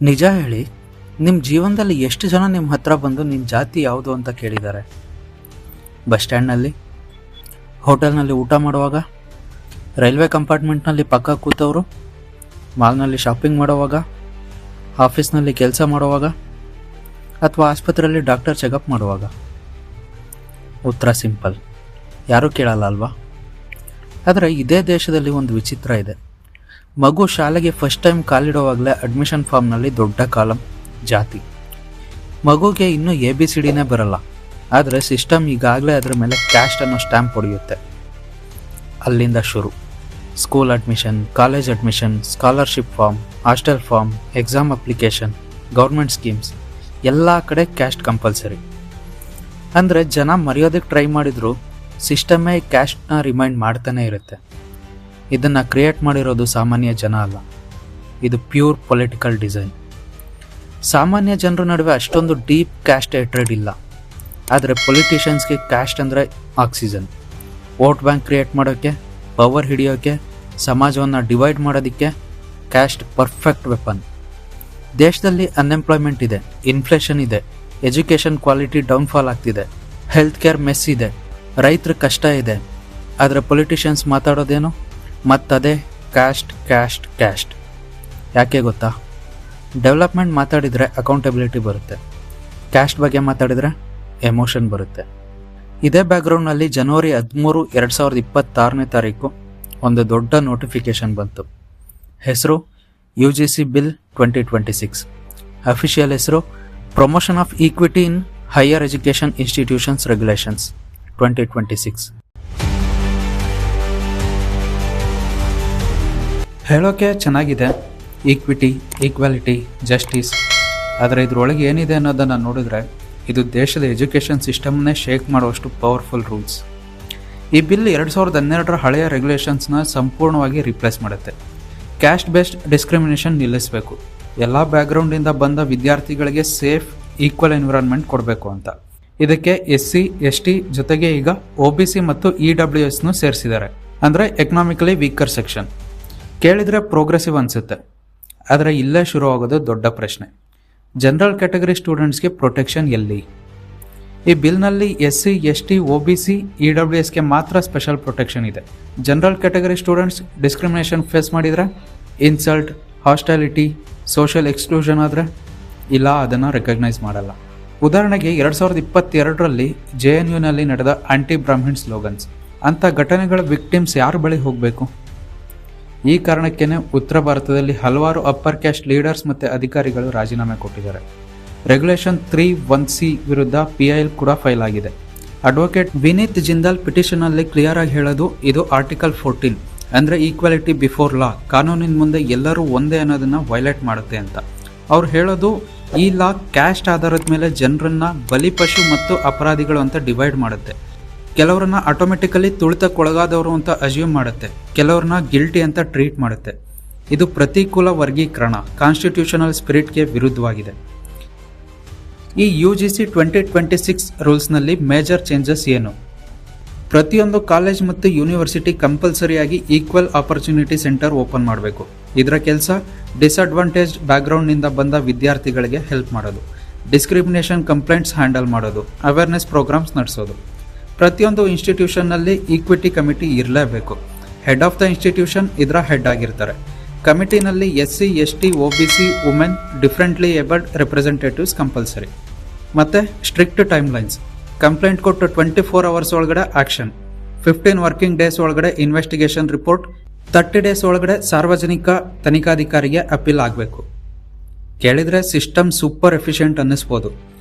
ನಿಜ ಹೇಳಿ, ನಿಮ್ಮ ಜೀವನದಲ್ಲಿ ಎಷ್ಟು ಜನ ನಿಮ್ಮ ಹತ್ರ ಬಂದು ನಿಮ್ಮ ಜಾತಿ ಯಾವುದು ಅಂತ ಕೇಳಿದ್ದಾರೆ? ಬಸ್ ಸ್ಟ್ಯಾಂಡ್ನಲ್ಲಿ, ಹೋಟೆಲ್ನಲ್ಲಿ ಊಟ ಮಾಡುವಾಗ, ರೈಲ್ವೆ ಕಂಪಾರ್ಟ್ಮೆಂಟ್ನಲ್ಲಿ ಪಕ್ಕ ಕೂತವರು, ಮಾಲ್ನಲ್ಲಿ ಶಾಪಿಂಗ್ ಮಾಡುವಾಗ, ಆಫೀಸ್ನಲ್ಲಿ ಕೆಲಸ ಮಾಡುವಾಗ, ಅಥವಾ ಆಸ್ಪತ್ರೆಯಲ್ಲಿ ಡಾಕ್ಟರ್ ಚೆಕಪ್ ಮಾಡುವಾಗ? ಉತ್ತರ ಸಿಂಪಲ್, ಯಾರೂ ಕೇಳಲ್ಲ ಅಲ್ವಾ? ಆದರೆ ಇದೇ ದೇಶದಲ್ಲಿ ಒಂದು ವಿಚಿತ್ರ ಇದೆ. ಮಗು ಶಾಲೆಗೆ ಫಸ್ಟ್ ಟೈಮ್ ಕಾಲಿಡುವಾಗಲೇ ಅಡ್ಮಿಷನ್ ಫಾರ್ಮ್ನಲ್ಲಿ ದೊಡ್ಡ ಕಾಲಮ್ ಜಾತಿ. ಮಗುಗೆ ಇನ್ನೂ ABCDನೇ ಬರಲ್ಲ, ಆದರೆ ಸಿಸ್ಟಮ್ ಈಗಾಗಲೇ ಅದರ ಮೇಲೆ ಕ್ಯಾಸ್ಟ್ ಅನ್ನೋ ಸ್ಟ್ಯಾಂಪ್ ಹೊಡೆಯುತ್ತೆ. ಅಲ್ಲಿಂದ ಶುರು. School admission, college admission, scholarship form, hostel form, exam application, government schemes, ಎಲ್ಲ ಕಡೆ ಕ್ಯಾಸ್ಟ್ ಕಂಪಲ್ಸರಿ. ಅಂದರೆ ಜನ ಮರೆಯೋದಕ್ಕೆ ಟ್ರೈ ಮಾಡಿದ್ರು ಸಿಸ್ಟಮೇ ಕ್ಯಾಸ್ಟ್ನ ರಿಮೈಂಡ್ ಮಾಡ್ತಾನೆ ಇರುತ್ತೆ. ಇದನ್ನು ಕ್ರಿಯೇಟ್ ಮಾಡಿರೋದು ಸಾಮಾನ್ಯ ಜನ ಅಲ್ಲ, ಇದು ಪ್ಯೂರ್ ಪೊಲಿಟಿಕಲ್ ಡಿಸೈನ್. ಸಾಮಾನ್ಯ ಜನರ ನಡುವೆ ಅಷ್ಟೊಂದು ಡೀಪ್ ಕ್ಯಾಸ್ಟ್ ಹೇಟ್ರೆಡ್ ಇಲ್ಲ, ಆದರೆ ಪೊಲಿಟಿಷಿಯನ್ಸ್ಗೆ ಕ್ಯಾಸ್ಟ್ ಅಂದರೆ ಆಕ್ಸಿಜನ್. ವೋಟ್ ಬ್ಯಾಂಕ್ ಕ್ರಿಯೇಟ್ ಮಾಡೋಕ್ಕೆ, ಪವರ್ ಹಿಡಿಯೋಕ್ಕೆ, ಸಮಾಜವನ್ನು ಡಿವೈಡ್ ಮಾಡೋದಕ್ಕೆ ಕ್ಯಾಸ್ಟ್ ಪರ್ಫೆಕ್ಟ್ ವೆಪನ್. ದೇಶದಲ್ಲಿ ಅನ್ಎಂಪ್ಲಾಯ್ಮೆಂಟ್ ಇದೆ, ಇನ್ಫ್ಲೇಷನ್ ಇದೆ, ಎಜುಕೇಷನ್ ಕ್ವಾಲಿಟಿ ಡೌನ್ಫಾಲ್ ಆಗ್ತಿದೆ, ಹೆಲ್ತ್ ಕೇರ್ ಮೆಸ್ ಇದೆ, ರೈತರ ಕಷ್ಟ ಇದೆ. ಆದರೆ ಪೊಲಿಟಿಷಿಯನ್ಸ್ ಮಾತಾಡೋದೇನು? ಮತ್ತದೇ ಕ್ಯಾಸ್ಟ್ ಕ್ಯಾಸ್ಟ್ ಕ್ಯಾಸ್ಟ್. ಯಾಕೆ ಗೊತ್ತಾ? ಡೆವಲಪ್ಮೆಂಟ್ ಮಾತಾಡಿದರೆ ಅಕೌಂಟಬಿಲಿಟಿ ಬರುತ್ತೆ, ಕ್ಯಾಸ್ಟ್ ಬಗ್ಗೆ ಮಾತಾಡಿದರೆ ಎಮೋಷನ್ ಬರುತ್ತೆ. ಇದೇ ಬ್ಯಾಕ್ಗ್ರೌಂಡ್ನಲ್ಲಿ ಜನವರಿ 13, 2026 ಒಂದು ದೊಡ್ಡ ನೋಟಿಫಿಕೇಶನ್ ಬಂತು. ಹೆಸರು UGC ಬಿಲ್ 2026. ಅಫಿಷಿಯಲ್ ಹೆಸರು promotion of equity in higher education institutions regulations 2026. ಹೇಳೋಕೆ ಚೆನ್ನಾಗಿದೆ, ಈಕ್ವಿಟಿ, ಈಕ್ವಾಲಿಟಿ, ಜಸ್ಟಿಸ್. ಆದರೆ ಇದರೊಳಗೆ ಏನಿದೆ ಅನ್ನೋದನ್ನು ನೋಡಿದ್ರೆ ಇದು ದೇಶದ ಎಜುಕೇಷನ್ ಸಿಸ್ಟಮ್ನೇ ಶೇಕ್ ಮಾಡುವಷ್ಟು ಪವರ್ಫುಲ್ ರೂಲ್ಸ್. ಈ ಬಿಲ್ 2012 ಹಳೆಯ ರೆಗ್ಯುಲೇಷನ್ಸ್ನ ಸಂಪೂರ್ಣವಾಗಿ ರಿಪ್ಲೇಸ್ ಮಾಡುತ್ತೆ. ಕ್ಯಾಸ್ಟ್ ಬೇಸ್ಡ್ ಡಿಸ್ಕ್ರಿಮಿನೇಷನ್ ನಿಲ್ಲಿಸಬೇಕು, ಎಲ್ಲ ಬ್ಯಾಕ್ಗ್ರೌಂಡಿಂದ ಬಂದ ವಿದ್ಯಾರ್ಥಿಗಳಿಗೆ ಸೇಫ್ ಈಕ್ವಲ್ ಎನ್ವಿರಾನ್ಮೆಂಟ್ ಕೊಡಬೇಕು ಅಂತ. ಇದಕ್ಕೆ SC, ST ಜೊತೆಗೆ ಈಗ OBC ಮತ್ತು EWSನೂ ಸೇರಿಸಿದ್ದಾರೆ, ಅಂದರೆ ಎಕನಾಮಿಕಲಿ ವೀಕರ್ ಸೆಕ್ಷನ್. ಕೇಳಿದರೆ ಪ್ರೋಗ್ರೆಸಿವ್ ಅನಿಸುತ್ತೆ, ಆದರೆ ಇಲ್ಲೇ ಶುರುವಾಗೋದು ದೊಡ್ಡ ಪ್ರಶ್ನೆ. ಜನರಲ್ ಕ್ಯಾಟಗರಿ ಸ್ಟೂಡೆಂಟ್ಸ್ಗೆ ಪ್ರೊಟೆಕ್ಷನ್ ಎಲ್ಲಿ? ಈ ಬಿಲ್ನಲ್ಲಿ SC, ST, OBC, EWSಗೆ ಮಾತ್ರ ಸ್ಪೆಷಲ್ ಪ್ರೊಟೆಕ್ಷನ್ ಇದೆ. General category students discrimination face ಮಾಡಿದರೆ, ಇನ್ಸಲ್ಟ್, ಹಾಸ್ಟಾಲಿಟಿ, ಸೋಷಿಯಲ್ ಎಕ್ಸ್ಕ್ಲೂಷನ್ ಆದರೆ ಇಲ್ಲ, ಅದನ್ನು ರೆಕಗ್ನೈಸ್ ಮಾಡಲ್ಲ. ಉದಾಹರಣೆಗೆ 2022 JNUನಲ್ಲಿ ನಡೆದ ಆಂಟಿ ಬ್ರಾಹ್ಮಿನ್ ಸ್ಲೋಗನ್ಸ್ ಅಂಥ ಘಟನೆಗಳ ವಿಕ್ಟಿಮ್ಸ್ ಯಾರ ಬಳಿ ಹೋಗಬೇಕು? ಈ ಕಾರಣಕ್ಕೇನೆ ಉತ್ತರ ಭಾರತದಲ್ಲಿ ಹಲವಾರು ಅಪ್ಪರ್ ಕ್ಯಾಸ್ಟ್ ಲೀಡರ್ಸ್ ಮತ್ತು ಅಧಿಕಾರಿಗಳು ರಾಜೀನಾಮೆ ಕೊಟ್ಟಿದ್ದಾರೆ. ರೆಗ್ಯುಲೇಷನ್ 3(1)C ವಿರುದ್ಧ PIL ಕೂಡ ಫೈಲ್ ಆಗಿದೆ. ಅಡ್ವೊಕೇಟ್ ವಿನೀತ್ ಜಿಂದಾಲ್ ಪಿಟಿಷನ್ನಲ್ಲಿ ಕ್ಲಿಯರ್ ಆಗಿ ಹೇಳೋದು ಇದು ಆರ್ಟಿಕಲ್ 14 ಅಂದರೆ ಈಕ್ವಾಲಿಟಿ ಬಿಫೋರ್ ಲಾ, ಕಾನೂನಿನ ಮುಂದೆ ಎಲ್ಲರೂ ಒಂದೇ ಅನ್ನೋದನ್ನು ವೈಲೇಟ್ ಮಾಡುತ್ತೆ ಅಂತ. ಅವ್ರು ಹೇಳೋದು ಈ ಲಾ ಕ್ಯಾಸ್ಟ್ ಆಧಾರದ ಮೇಲೆ ಜನರನ್ನ ಬಲಿಪಶು ಮತ್ತು ಅಪರಾಧಿಗಳು ಅಂತ ಡಿವೈಡ್ ಮಾಡುತ್ತೆ. ಕೆಲವರನ್ನ ಆಟೋಮೆಟಿಕಲಿ ತುಳಿತಕ್ಕೊಳಗಾದವರು ಅಂತ ಅಸ್ಯೂಮ್ ಮಾಡುತ್ತೆ, ಕೆಲವ್ರನ್ನ ಗಿಲ್ಟಿ ಅಂತ ಟ್ರೀಟ್ ಮಾಡುತ್ತೆ. ಇದು ಪ್ರತಿಕೂಲ ವರ್ಗೀಕರಣ, ಕಾನ್ಸ್ಟಿಟ್ಯೂಷನಲ್ ಸ್ಪಿರಿಟ್ಗೆ ವಿರುದ್ಧವಾಗಿದೆ. ಈ UGC 2026 ರೂಲ್ಸ್ನಲ್ಲಿ ಮೇಜರ್ ಚೇಂಜಸ್ ಏನು? ಪ್ರತಿಯೊಂದು ಕಾಲೇಜ್ ಮತ್ತು ಯೂನಿವರ್ಸಿಟಿ ಕಂಪಲ್ಸರಿಯಾಗಿ ಈಕ್ವಲ್ ಆಪರ್ಚುನಿಟಿ ಸೆಂಟರ್ ಓಪನ್ ಮಾಡಬೇಕು. ಇದರ ಕೆಲಸ ಡಿಸ್ಅಡ್ವಾಂಟೇಜ್ ಬ್ಯಾಕ್ಗ್ರೌಂಡ್ನಿಂದ ಬಂದ ವಿದ್ಯಾರ್ಥಿಗಳಿಗೆ ಹೆಲ್ಪ್ ಮಾಡೋದು, ಡಿಸ್ಕ್ರಿಮಿನೇಷನ್ ಕಂಪ್ಲೇಂಟ್ಸ್ ಹ್ಯಾಂಡಲ್ ಮಾಡೋದು, ಅವೇರ್ನೆಸ್ ಪ್ರೋಗ್ರಾಮ್ಸ್ ನಡೆಸೋದು. ಪ್ರತಿಯೊಂದು ಇನ್ಸ್ಟಿಟ್ಯೂಷನ್ನಲ್ಲಿ ಈಕ್ವಿಟಿ ಕಮಿಟಿ ಇರಲೇಬೇಕು. ಹೆಡ್ ಆಫ್ ದ ಇನ್ಸ್ಟಿಟ್ಯೂಷನ್ ಇದರ ಹೆಡ್ ಆಗಿರ್ತಾರೆ. ಕಮಿಟಿನಲ್ಲಿ SC, ST, OBC, women, differently abled representatives compulsory. ಮತ್ತು ಸ್ಟ್ರಿಕ್ಟ್ ಟೈಮ್ ಲೈನ್ಸ್. ಕಂಪ್ಲೇಂಟ್ ಕೊಟ್ಟು 24 ಅವರ್ಸ್ ಒಳಗಡೆ ಆಕ್ಷನ್, 15 ವರ್ಕಿಂಗ್ ಡೇಸ್ ಒಳಗಡೆ ಇನ್ವೆಸ್ಟಿಗೇಷನ್ ರಿಪೋರ್ಟ್, 30 ಡೇಸ್ ಒಳಗಡೆ ಸಾರ್ವಜನಿಕ ತನಿಖಾಧಿಕಾರಿಗೆ ಅಪೀಲ್ ಆಗಬೇಕು. ಕೇಳಿದರೆ ಸಿಸ್ಟಮ್ ಸೂಪರ್ ಎಫಿಷಿಯೆಂಟ್ ಅನ್ನಿಸ್ಬೋದು,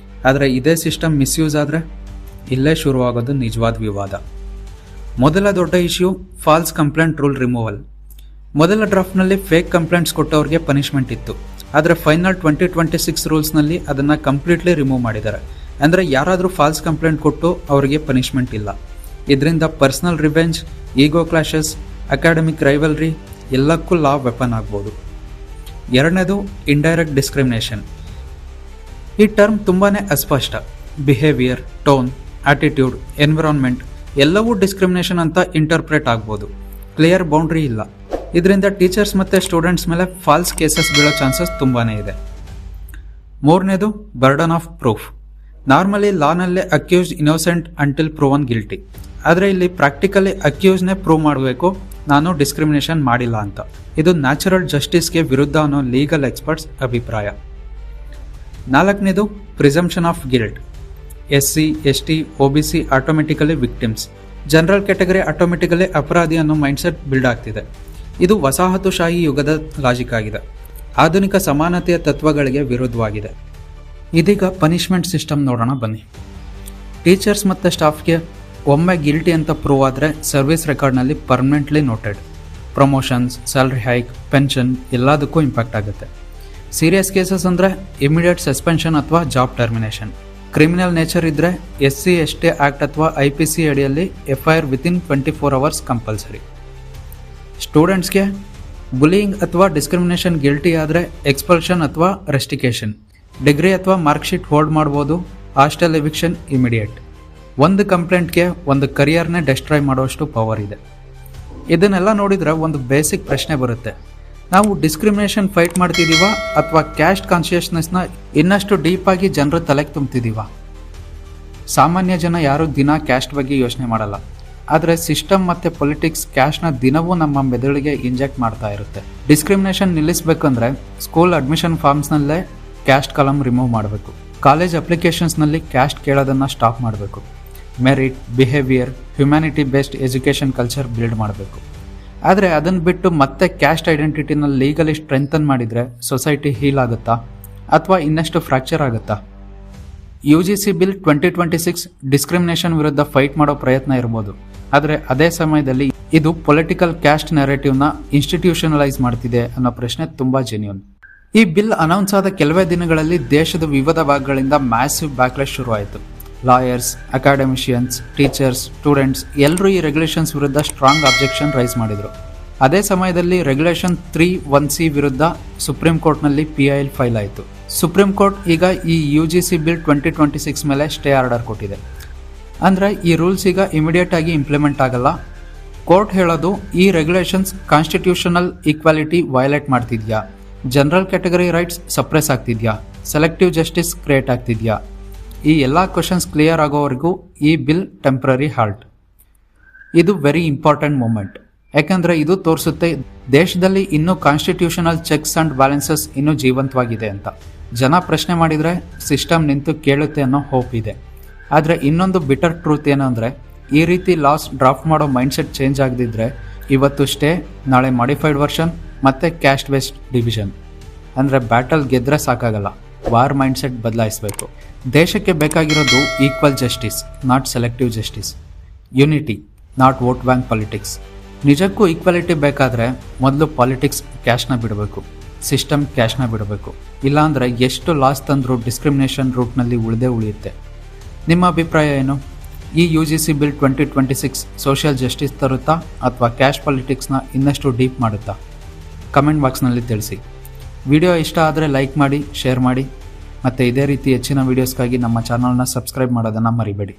ಆದರೆ ಇದೇ ಸಿಸ್ಟಮ್ ಮಿಸ್ಯೂಸ್ ಆದರೆ ಇಲ್ಲೇ ಶುರುವಾಗೋದು ನಿಜವಾದ ವಿವಾದ. ಮೊದಲ ದೊಡ್ಡ issue false complaint rule removal. ಮೊದಲ ಡ್ರಾಫ್ಟ್ನಲ್ಲಿ ಫೇಕ್ ಕಂಪ್ಲೇಂಟ್ಸ್ ಕೊಟ್ಟವ್ರಿಗೆ ಪನಿಷ್ಮೆಂಟ್ ಇತ್ತು, ಆದರೆ ಫೈನಲ್ 2026 ರೂಲ್ಸ್ನಲ್ಲಿ ಅದನ್ನು ಕಂಪ್ಲೀಟ್ಲಿ ರಿಮೂವ್ ಮಾಡಿದ್ದಾರೆ. ಅಂದರೆ ಯಾರಾದರೂ ಫಾಲ್ಸ್ ಕಂಪ್ಲೇಂಟ್ ಕೊಟ್ಟು ಅವರಿಗೆ ಪನಿಷ್ಮೆಂಟ್ ಇಲ್ಲ. ಇದರಿಂದ ಪರ್ಸನಲ್ ರಿವೆಂಜ್, ಈಗೋ ಕ್ಲಾಶಸ್, ಅಕಾಡೆಮಿಕ್ ರೈವಲ್ರಿ ಎಲ್ಲಕ್ಕೂ ಲಾ ವೆಪನ್ ಆಗ್ಬೋದು. ಎರಡನೇದು ಇಂಡೈರೆಕ್ಟ್ ಡಿಸ್ಕ್ರಿಮಿನೇಷನ್. ಈ ಟರ್ಮ್ ತುಂಬಾ ಅಸ್ಪಷ್ಟ. ಬಿಹೇವಿಯರ್, ಟೋನ್, ಆಟಿಟ್ಯೂಡ್, ಎನ್ವಿರಾನ್ಮೆಂಟ್ ಎಲ್ಲವೂ ಡಿಸ್ಕ್ರಿಮಿನೇಷನ್ ಅಂತ ಇಂಟರ್ಪ್ರೇಟ್ ಆಗ್ಬೋದು. ಕ್ಲಿಯರ್ ಬೌಂಡ್ರಿ ಇಲ್ಲ. ಇದರಿಂದ ಟೀಚರ್ಸ್ ಮತ್ತು ಸ್ಟೂಡೆಂಟ್ಸ್ ಮೇಲೆ ಫಾಲ್ಸ್ ಕೇಸಸ್ ಬೀಳೋ ಚಾನ್ಸಸ್ ತುಂಬಾ ಇದೆ. ಮೂರನೇದು ಬರ್ಡನ್ ಆಫ್ ಪ್ರೂಫ್. ನಾರ್ಮಲಿ ಲಾನಲ್ಲೇ accused innocent until proven guilty, ಆದರೆ ಇಲ್ಲಿ ಪ್ರಾಕ್ಟಿಕಲಿ ಅಕ್ಯೂಸ್ನೇ ಪ್ರೂವ್ ಮಾಡಬೇಕು ನಾನು ಡಿಸ್ಕ್ರಿಮಿನೇಷನ್ ಮಾಡಿಲ್ಲ ಅಂತ. ಇದು ನ್ಯಾಚುರಲ್ ಜಸ್ಟಿಸ್ಗೆ ವಿರುದ್ಧ ಅನ್ನೋ ಲೀಗಲ್ ಎಕ್ಸ್ಪರ್ಟ್ಸ್ ಅಭಿಪ್ರಾಯ. ನಾಲ್ಕನೇದು presumption of guilt. SC, ST, OBC automatically victims, general category automatically ಅಪರಾಧಿ ಅನ್ನೋ ಮೈಂಡ್ಸೆಟ್ ಬಿಲ್ಡ್ ಆಗ್ತಿದೆ. ಇದು ವಸಾಹತುಶಾಹಿ ಯುಗದ ಲಾಜಿಕ್ ಆಗಿದೆ, ಆಧುನಿಕ ಸಮಾನತೆಯ ತತ್ವಗಳಿಗೆ ವಿರುದ್ಧವಾಗಿದೆ. ಇದೀಗ ಪನಿಷ್ಮೆಂಟ್ ಸಿಸ್ಟಮ್ ನೋಡೋಣ ಬನ್ನಿ. ಟೀಚರ್ಸ್ ಮತ್ತು ಸ್ಟಾಫ್ಗೆ ಒಮ್ಮೆ ಗಿಲ್ಟಿ ಅಂತ ಪ್ರೂವ್ ಆದರೆ ಸರ್ವಿಸ್ ರೆಕಾರ್ಡ್ನಲ್ಲಿ permanently noted. Promotions, salary hike, pension ಎಲ್ಲದಕ್ಕೂ ಇಂಪ್ಯಾಕ್ಟ್ ಆಗುತ್ತೆ. ಸೀರಿಯಸ್ ಕೇಸಸ್ ಅಂದರೆ ಇಮಿಡಿಯೇಟ್ ಸಸ್ಪೆನ್ಷನ್ ಅಥವಾ ಜಾಬ್ ಟರ್ಮಿನೇಷನ್. ಕ್ರಿಮಿನಲ್ ನೇಚರ್ ಇದ್ದರೆ SC, ST ಆ್ಯಕ್ಟ್ ಅಥವಾ IPC ಅಡಿಯಲ್ಲಿ FIR ವಿತಿನ್ 24 hours ಕಂಪಲ್ಸರಿ. ಸ್ಟೂಡೆಂಟ್ಸ್ಗೆ ಬುಲಿಯಿಂಗ್ ಅಥವಾ ಡಿಸ್ಕ್ರಿಮಿನೇಷನ್ ಗಿಲ್ಟಿ ಆದರೆ ಎಕ್ಸ್ಪಲ್ಷನ್ ಅಥವಾ ರೆಸ್ಟಿಕೇಷನ್. ಡಿಗ್ರಿ ಅಥವಾ ಮಾರ್ಕ್ಶೀಟ್ ಹೋಲ್ಡ್ ಮಾಡ್ಬೋದು. Hostel eviction immediate. ಒಂದು ಕಂಪ್ಲೇಂಟ್ಗೆ ಒಂದು ಕರಿಯರ್ನೇ ಡೆಸ್ಟ್ರಾಯ್ ಮಾಡೋಷ್ಟು ಪವರ್ ಇದೆ. ಇದನ್ನೆಲ್ಲ ನೋಡಿದ್ರೆ ಒಂದು ಬೇಸಿಕ್ ಪ್ರಶ್ನೆ ಬರುತ್ತೆ, ನಾವು ಡಿಸ್ಕ್ರಿಮಿನೇಷನ್ ಫೈಟ್ ಮಾಡ್ತಿದ್ದೀವಾ ಅಥವಾ ಕ್ಯಾಸ್ಟ್ ಕಾನ್ಷಿಯಸ್ನೆಸ್ನ ಇನ್ನಷ್ಟು ಡೀಪಾಗಿ ಜನರ ತಲೆಗೆ ತುಂಬ್ತಿದ್ದೀವ? ಸಾಮಾನ್ಯ ಜನ ಯಾರು ದಿನ ಕ್ಯಾಸ್ಟ್ ಬಗ್ಗೆ ಯೋಚನೆ ಮಾಡಲ್ಲ, ಆದರೆ ಸಿಸ್ಟಮ್ ಮತ್ತು ಪೊಲಿಟಿಕ್ಸ್ ಕ್ಯಾಸ್ಟ್ನ ದಿನವೂ ನಮ್ಮ ಮೆದುಳಿಗೆ ಇಂಜೆಕ್ಟ್ ಮಾಡ್ತಾ ಇರುತ್ತೆ. ಡಿಸ್ಕ್ರಿಮಿನೇಷನ್ ನಿಲ್ಲಿಸಬೇಕಂದ್ರೆ ಸ್ಕೂಲ್ ಅಡ್ಮಿಷನ್ ಫಾರ್ಮ್ಸ್ನಲ್ಲೇ ಕ್ಯಾಸ್ಟ್ ಕಾಲಮ್ ರಿಮೂವ್ ಮಾಡಬೇಕು. ಕಾಲೇಜ್ ಅಪ್ಲಿಕೇಶನ್ಸ್ನಲ್ಲಿ ಕ್ಯಾಸ್ಟ್ ಕೇಳೋದನ್ನು ಸ್ಟಾಪ್ ಮಾಡಬೇಕು. Merit, behaviour, humanity based education culture build ಮಾಡಬೇಕು. ಆದರೆ ಅದನ್ನು ಬಿಟ್ಟು ಮತ್ತೆ ಕ್ಯಾಸ್ಟ್ ಐಡೆಂಟಿಟಿನ ಲೀಗಲಿ ಸ್ಟ್ರೆಂಥನ್ ಮಾಡಿದರೆ ಸೊಸೈಟಿ ಹೀಲ್ ಆಗುತ್ತಾ ಅಥವಾ ಇನ್ನಷ್ಟು ಫ್ರ್ಯಾಕ್ಚರ್ ಆಗುತ್ತಾ? UGC ಬಿಲ್ 2026 ಡಿಸ್ಕ್ರಿಮಿನೇಷನ್ ವಿರುದ್ಧ ಫೈಟ್ ಮಾಡೋ ಪ್ರಯತ್ನ ಇರ್ಬೋದು, ಆದರೆ ಅದೇ ಸಮಯದಲ್ಲಿ ಇದು ಪೊಲಿಟಿಕಲ್ ಕ್ಯಾಸ್ಟ್ ನ್ಯಾರೇಟಿವ್ನ ಇನ್ಸ್ಟಿಟ್ಯೂಷನಲೈಸ್ ಮಾಡ್ತಿದೆ ಅನ್ನೋ ಪ್ರಶ್ನೆ ತುಂಬ ಜೆನ್ಯೂನ್. ಈ ಬಿಲ್ ಅನೌನ್ಸ್ ಆದ ಕೆಲವೇ ದಿನಗಳಲ್ಲಿ ದೇಶದ ವಿವಿಧ ಭಾಗಗಳಿಂದ ಮ್ಯಾಸಿವ್ ಬ್ಯಾಕ್ಲಾಶ್ ಶುರುವಾಯಿತು. ಲಾಯರ್ಸ್, ಅಕಾಡೆಮಿಷಿಯನ್ಸ್, ಟೀಚರ್ಸ್, ಸ್ಟೂಡೆಂಟ್ಸ್ ಎಲ್ಲರೂ ಈ ರೆಗ್ಯುಲೇಷನ್ಸ್ ವಿರುದ್ಧ ಸ್ಟ್ರಾಂಗ್ ಅಬ್ಜೆಕ್ಷನ್ ರೈಸ್ ಮಾಡಿದರು. ಅದೇ ಸಮಯದಲ್ಲಿ ರೆಗ್ಯುಲೇಷನ್ 3(1)(c) ವಿರುದ್ಧ ಸುಪ್ರೀಂ ಕೋರ್ಟ್ನಲ್ಲಿ PIL ಫೈಲ್ ಆಯಿತು. ಸುಪ್ರೀಂ ಕೋರ್ಟ್ ಈಗ ಈ UGC ಬಿಲ್ 2026 ಮೇಲೆ ಸ್ಟೇ ಆರ್ಡರ್ ಕೊಟ್ಟಿದೆ. ಅಂದರೆ ಈ ರೂಲ್ಸ್ ಈಗ ಇಮಿಡಿಯೇಟ್ ಆಗಿ ಇಂಪ್ಲಿಮೆಂಟ್ ಆಗಲ್ಲ. ಕೋರ್ಟ್ ಹೇಳೋದು ಈ ರೆಗ್ಯುಲೇಷನ್ಸ್ ಕಾನ್ಸ್ಟಿಟ್ಯೂಷನಲ್ ಈಕ್ವಾಲಿಟಿ ವೈಲೇಟ್ ಮಾಡ್ತಿದ್ಯಾ, ಜನರಲ್ ಕ್ಯಾಟಗರಿ ರೈಟ್ಸ್ ಸಪ್ರೆಸ್ ಆಗ್ತಿದ್ಯಾ, ಸೆಲೆಕ್ಟಿವ್ ಜಸ್ಟಿಸ್ ಕ್ರಿಯೇಟ್ ಆಗ್ತಿದ್ಯಾ? ಈ ಎಲ್ಲ ಕ್ವಶನ್ಸ್ ಕ್ಲಿಯರ್ ಆಗೋವರೆಗೂ ಈ ಬಿಲ್ ಟೆಂಪ್ರರಿ ಹಾಲ್ಟ್. ಇದು ವೆರಿ ಇಂಪಾರ್ಟೆಂಟ್ ಮೂಮೆಂಟ್, ಯಾಕಂದರೆ ಇದು ತೋರಿಸುತ್ತೆ ದೇಶದಲ್ಲಿ ಇನ್ನೂ ಕಾನ್ಸ್ಟಿಟ್ಯೂಷನಲ್ ಚೆಕ್ಸ್ ಆ್ಯಂಡ್ ಬ್ಯಾಲೆನ್ಸಸ್ ಇನ್ನೂ ಜೀವಂತವಾಗಿದೆ ಅಂತ. ಜನ ಪ್ರಶ್ನೆ ಮಾಡಿದರೆ ಸಿಸ್ಟಮ್ ನಿಂತು ಕೇಳುತ್ತೆ ಅನ್ನೋ ಹೋಪ್ ಇದೆ. ಆದರೆ ಇನ್ನೊಂದು ಬಿಟರ್ ಟ್ರೂತ್ ಏನು ಅಂದರೆ, ಈ ರೀತಿ ಲಾಸ್ ಡ್ರಾಫ್ಟ್ ಮಾಡೋ ಮೈಂಡ್ಸೆಟ್ ಚೇಂಜ್ ಆಗದಿದ್ದರೆ ಇವತ್ತು ಸ್ಟೇ, ನಾಳೆ ಮಾಡಿಫೈಡ್ ವರ್ಷನ್ ಮತ್ತು ಕ್ಯಾಸ್ಟ್ ಬೇಸ್ಡ್ ಡಿವಿಷನ್. ಅಂದರೆ ಬ್ಯಾಟಲ್ ಗೆದ್ದರೆ ಸಾಕಾಗಲ್ಲ, ವಾರ್ ಮೈಂಡ್ಸೆಟ್ ಬದಲಾಯಿಸಬೇಕು. ದೇಶಕ್ಕೆ ಬೇಕಾಗಿರೋದು equal justice, not selective justice. Unity, not vote bank politics. ನಿಜಕ್ಕೂ ಈಕ್ವಾಲಿಟಿ ಬೇಕಾದರೆ ಮೊದಲು ಪಾಲಿಟಿಕ್ಸ್ ಕ್ಯಾಶ್ನ ಬಿಡಬೇಕು, ಸಿಸ್ಟಮ್ ಕ್ಯಾಶ್ನ ಬಿಡಬೇಕು. ಇಲ್ಲಾಂದರೆ ಎಷ್ಟು ಲಾಸ್ ತಂದರೂ ಡಿಸ್ಕ್ರಿಮಿನೇಷನ್ ರೂಟ್ನಲ್ಲಿ ಉಳಿಯುತ್ತೆ. ನಿಮ್ಮ ಅಭಿಪ್ರಾಯ ಏನು? ಈ UGC ಬಿಲ್ 2026 ಸೋಷಿಯಲ್ ಜಸ್ಟಿಸ್ ತರುತ್ತಾ ಅಥವಾ ಕ್ಯಾಶ್ ಪಾಲಿಟಿಕ್ಸ್ನ ಇನ್ನಷ್ಟು ಡೀಪ್ ಮಾಡುತ್ತಾ? ಕಮೆಂಟ್ ಬಾಕ್ಸ್ನಲ್ಲಿ ತಿಳಿಸಿ. ವಿಡಿಯೋ ಇಷ್ಟ ಆದರೆ ಲೈಕ್ ಮಾಡಿ, ಶೇರ್ ಮಾಡಿ, ಮತ್ತು ಇದೇ ರೀತಿ ಹೆಚ್ಚಿನ ವೀಡಿಯೋಸ್ಗಾಗಿ ನಮ್ಮ ಚಾನಲ್ನ ಸಬ್ಸ್ಕ್ರೈಬ್ ಮಾಡೋದನ್ನು ಮರಿಬೇಡಿ.